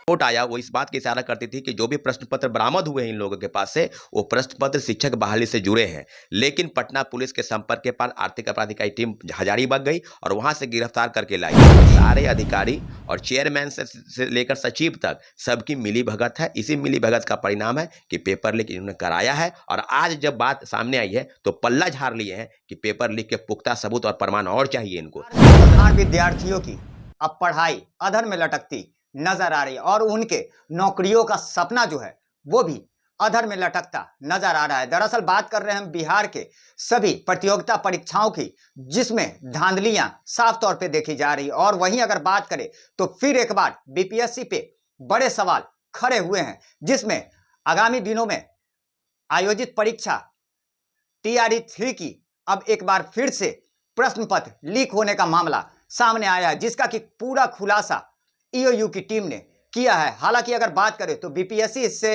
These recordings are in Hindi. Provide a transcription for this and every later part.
रिपोर्ट आया वो इस बात की इशारा करती थी कि जो भी प्रश्न पत्र बरामद हुए हैं इन लोगों के पास से वो प्रश्न पत्र शिक्षक बहाली से जुड़े हैं। लेकिन पटना पुलिस के संपर्क के बाद आर्थिक अपराध इकाई टीम हजारीबाग गई और वहां से गिरफ्तार करके लाई। सारे अधिकारी और चेयरमैन से लेकर सचिव तक सबकी मिली भगत है। इसी मिली भगत का परिणाम है कि पेपर लीक इन्होंने कराया है और आज जब बात सामने आई है तो पल्ला झाड़ लिए हैं कि पेपर लीक के पुख्ता सबूत और प्रमाण और चाहिए इनको। विद्यार्थियों की अब पढ़ाई अधर में लटकती नजर आ रही है और उनके नौकरियों का सपना जो है वो भी अधर में लटकता नजर आ रहा है। दरअसल बात कर रहे हैं हम बिहार के सभी प्रतियोगिता परीक्षाओं की, जिसमें धांधलियां साफ तौर पे देखी जा रही। और वहीं अगर बात करें तो फिर एक बार बीपीएससी पे बड़े सवाल खड़े हुए हैं, जिसमें आगामी दिनों में आयोजित परीक्षा टीआरई 3 की अब एक बार फिर से प्रश्न पत्र लीक होने का मामला सामने आया है, जिसका कि पूरा खुलासा ईओयू की टीम ने किया है। हालांकि अगर बात करें तो बीपीएससी इससे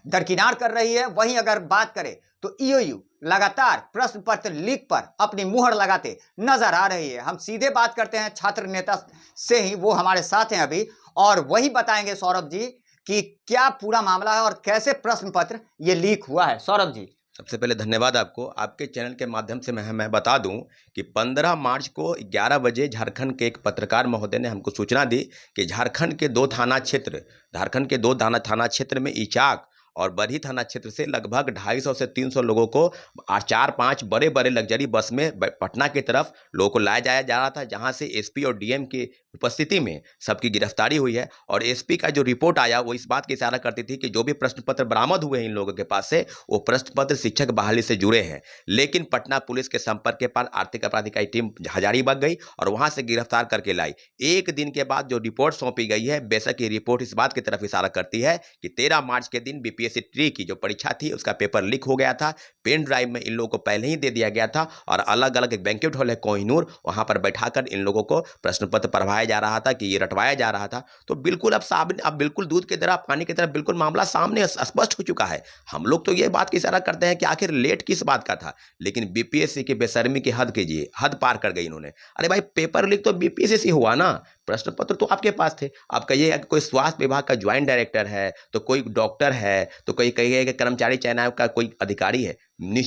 दरकिनार कर रही है, वहीं अगर बात करें तो ईओयू लगातार प्रश्न पत्र लीक पर अपनी मुहर लगाते नजर आ रही है। हम सीधे बात करते हैं छात्र नेता से ही, वो हमारे साथ हैं अभी, और वही बताएंगे सौरभ जी कि क्या पूरा मामला है और कैसे प्रश्न पत्र ये लीक हुआ है। सौरभ जी, सबसे पहले धन्यवाद आपको। आपके चैनल के माध्यम से मैं बता दूं कि 15 मार्च को 11 बजे झारखंड के एक पत्रकार महोदय ने हमको सूचना दी कि झारखंड के दो थाना क्षेत्र में इचाक और बरही थाना क्षेत्र से लगभग 250 से 300 लोगों को 4-5 बड़े बड़े लग्जरी बस में पटना की तरफ लोगों को लाया जा रहा था, जहां से एसपी और डीएम की उपस्थिति में सबकी गिरफ्तारी हुई है। और एसपी का जो रिपोर्ट आया वो इस बात की इशारा करती थी कि जो भी प्रश्न पत्र बरामद हुए हैं इन लोगों के पास से वो प्रश्न पत्र शिक्षक बहाली से जुड़े हैं। लेकिन पटना पुलिस के संपर्क के बाद आर्थिक अपराध इकाई टीम हजारीबाग गई और वहां से गिरफ्तार करके लाई। एक दिन के बाद जो रिपोर्ट सौंपी गई है, बेशक ये रिपोर्ट इस बात की तरफ इशारा करती है कि 13 मार्च के दिन बीपीएससी 3 की जो परीक्षा थी उसका पेपर लीक हो गया था। पेन ड्राइव में इन लोगों को पहले ही दे दिया गया था और अलग अलग एक बैंक्वेट हॉल है कोहिनूर, वहां पर बैठाकर इन लोगों को प्रश्न पत्र पढ़वाया जा रहा था कि ये रटवाया जा रहा था। तो बिल्कुल अब बिल्कुल दूध की तरह पानी की तरह बिल्कुल मामला सामने स्पष्ट हो चुका है। हम लोग तो ये बात की इशारा करते हैं कि आखिर लेट किस बात का था, लेकिन बीपीएससी की बेशर्मी की हद कीजिए, हद पार कर गई इन्होंने। अरे भाई, पेपर लीक तो बीपीएससी से हुआ ना, प्रश्न पत्र तो आपके पास थे। आप कहिए कोई स्वास्थ्य विभाग का ज्वाइंट डायरेक्टर है, तो कोई डॉक्टर है, तो कोई कहिए कि कर्मचारी चयन आयोग का कोई अधिकारी है।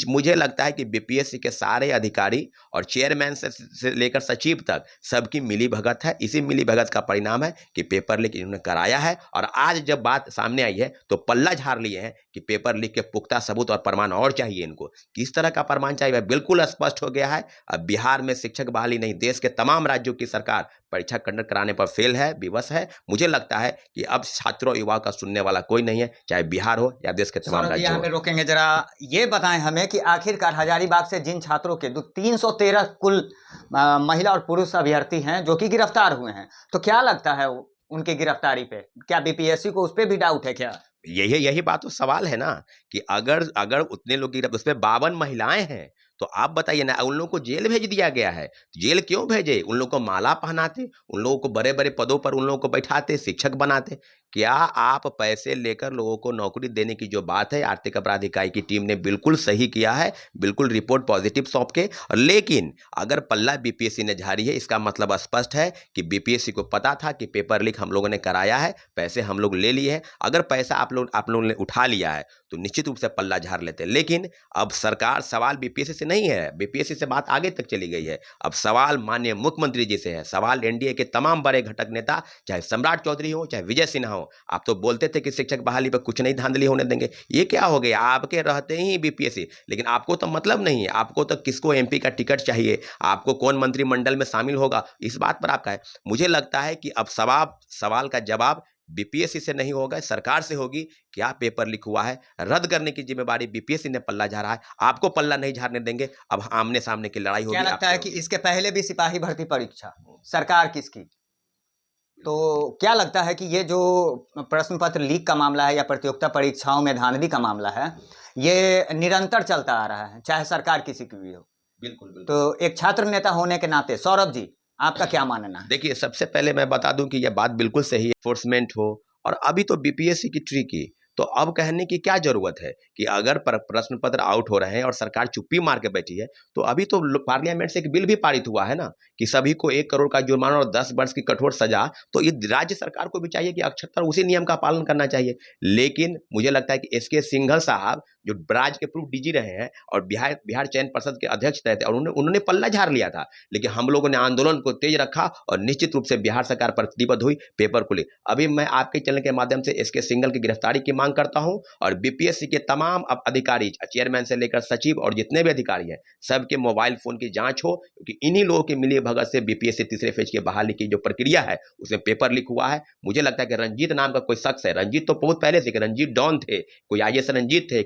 मुझे लगता है कि बीपीएससी के सारे अधिकारी और चेयरमैन से लेकर सचिव तक सबकी मिली भगत है। इसी मिली भगत का परिणाम है कि पेपर लीक इन्होंने कराया है और आज जब बात सामने आई है तो पल्ला झाड़ लिए हैं कि पेपर लीक के पुख्ता सबूत और प्रमाण और चाहिए इनको। किस तरह का प्रमाण चाहिए बिल्कुल स्पष्ट हो गया है। अब बिहार में शिक्षक बहाली नहीं, देश के तमाम राज्यों की सरकार परीक्षा कंडक्ट कराने पर फेल है, विवश है। मुझे लगता है कि अब छात्रों युवाओं का सुनने वाला कोई नहीं है, चाहे बिहार हो या देश के तमाम राज्य यहाँ पे रोकेंगे, जरा ये बताएं हमें कि आखिरकार हजारीबाग से जिन छात्रों के 313 कुल महिला और पुरुष अभ्यर्थी हैं जो कि गिरफ्तार हुए हैं, तो क्या लगता है उनकी गिरफ्तारी पे क्या बीपीएससी को उस पर भी डाउट है क्या? यही बात तो सवाल है ना कि अगर उतने लोग उसमें 52 महिलाएं हैं, तो आप बताइए ना, उन लोगों को जेल भेज दिया गया है। जेल क्यों भेजे? उन लोगों को माला पहनाते, उन लोगों को बड़े बड़े पदों पर उन लोगों को बैठाते, शिक्षक बनाते। क्या आप पैसे लेकर लोगों को नौकरी देने की जो बात है, आर्थिक अपराध इकाई की टीम ने बिल्कुल सही किया है, बिल्कुल रिपोर्ट पॉजिटिव सौंप के। लेकिन अगर पल्ला बीपीएससी ने झाड़ी है, इसका मतलब स्पष्ट है कि बीपीएससी को पता था कि पेपर लीक हम लोगों ने कराया है, पैसे हम लोग ले लिए हैं। अगर पैसा आप लोगों ने उठा लिया है तो निश्चित रूप से पल्ला झाड़ लेते। लेकिन अब सरकार, सवाल बीपीएससी से नहीं है, बीपीएससी से बात आगे तक चली गई है। अब सवाल माननीय मुख्यमंत्री जी से है, सवाल एनडीए के तमाम बड़े घटक नेता, चाहे सम्राट चौधरी हो चाहे विजय सिन्हा हो। आप तो बोलते थे कि शिक्षक बहाली पर कुछ नहीं धांधली होने देंगे, ये क्या हो गया? आपके रहते ही बीपीएससी, लेकिन आपको तो मतलब नहीं है। आपको तो किसको एमपी का टिकट चाहिए, आपको कौन मंत्रिमंडल में शामिल होगा, इस बात पर आपका है। मुझे लगता है कि अब सवाल का जवाब बीपीएससी से नहीं होगा, सरकार से होगी। क्या पेपर लीक हुआ है, रद्द करने की जिम्मेदारी बीपीएससी ने पल्ला झाड़ा है, आपको पल्ला नहीं झाड़ने देंगे। अब आमने सामने की लड़ाई होगी। क्या लगता है कि इसके पहले भी सिपाही भर्ती परीक्षा सरकार किसकी, तो क्या लगता है कि ये जो प्रश्न पत्र लीक का मामला है या प्रतियोगिता परीक्षाओं में धांधली का मामला है, ये निरंतर चलता आ रहा है, चाहे सरकार किसी की भी हो? बिल्कुल। तो एक छात्र नेता होने के नाते सौरभ जी, आपका क्या मानना है? देखिए, सबसे पहले मैं बता दूं कि यह बात बिल्कुल सही है। एनफोर्समेंट हो और अभी तो बीपीएससी की ट्रिक की तो अब कहने की क्या जरूरत है कि अगर प्रश्न पत्र आउट हो रहे हैं और सरकार चुप्पी मार के बैठी है, तो अभी तो पार्लियामेंट से एक बिल भी पारित हुआ है ना कि सभी को 1 करोड़ का जुर्माना और 10 वर्ष की कठोर सजा। तो ये राज्य सरकार को भी चाहिए कि अक्षरशः उसी नियम का पालन करना चाहिए। लेकिन मुझे लगता है कि एसके सिंघल साहब जो राज्य के पूर्व डीजी रहे हैं और बिहार चयन पर्षद के अध्यक्ष रहे थे, और उन्होंने पल्ला झाड़ लिया था, लेकिन हम लोगों ने आंदोलन को तेज रखा और निश्चित रूप से बिहार सरकार प्रतिबद्ध हुई पेपर को ले। अभी मैं आपके चैनल के माध्यम से एसके सिंघल की गिरफ्तारी की मांग करता हूं और बीपीएससी के तमाम अधिकारी, चेयरमैन से लेकर सचिव और जितने भी अधिकारी हैं, सबके मोबाइल फोन की जांच हो, क्योंकि इन्हीं लोगों की मिली भगत से बीपीएससी तीसरे फेज की बहाली की जो प्रक्रिया है उसमें पेपर लीक हुआ है। मुझे लगता है कि रंजीत नाम का कोई शख्स है, रंजीत तो बहुत पहले से, रंजीत डॉन थे, कोई आईएएस रंजीत थे,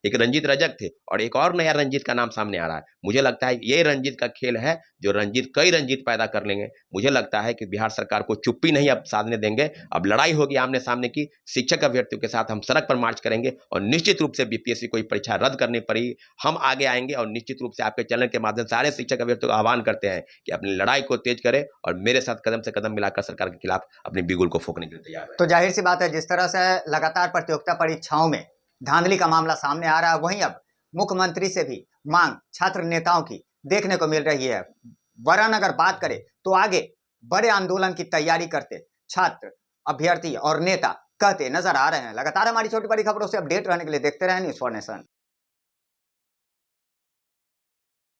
एक रंजीत रजक थे, और एक और नया रंजीत का नाम सामने आ रहा है। मुझे लगता है ये रंजीत का खेल है, जो रंजीत कई रंजीत पैदा कर लेंगे। मुझे लगता है कि बिहार सरकार को चुप्पी नहीं अब साधने देंगे, अब लड़ाई होगी आमने सामने की। शिक्षक अभ्यर्थियों के साथ हम सड़क पर मार्च करेंगे और निश्चित रूप से बीपीएससी कोई परीक्षा रद्द करनी पड़ी, हम आगे आएंगे। और निश्चित रूप से आपके चैनल के माध्यम से सारे शिक्षक अभ्यर्थियों का आह्वान करते हैं कि अपनी लड़ाई को तेज करें और मेरे साथ कदम से कदम मिलाकर सरकार के खिलाफ अपनी बिगुल को फूंकने के लिए तैयार है। तो जाहिर सी बात है, जिस तरह से लगातार प्रतियोगिता परीक्षाओं में धांधली का मामला सामने आ रहा है, वहीं अब मुख्यमंत्री से भी मांग छात्र नेताओं की देखने को मिल रही है। वरन अगर बात करें तो आगे बड़े आंदोलन की तैयारी करते छात्र, अभ्यर्थी और नेता कहते नजर आ रहे हैं। लगातार हमारी छोटी बड़ी खबरों से अपडेट रहने के लिए देखते रहें न्यूज़ फॉर नेशन।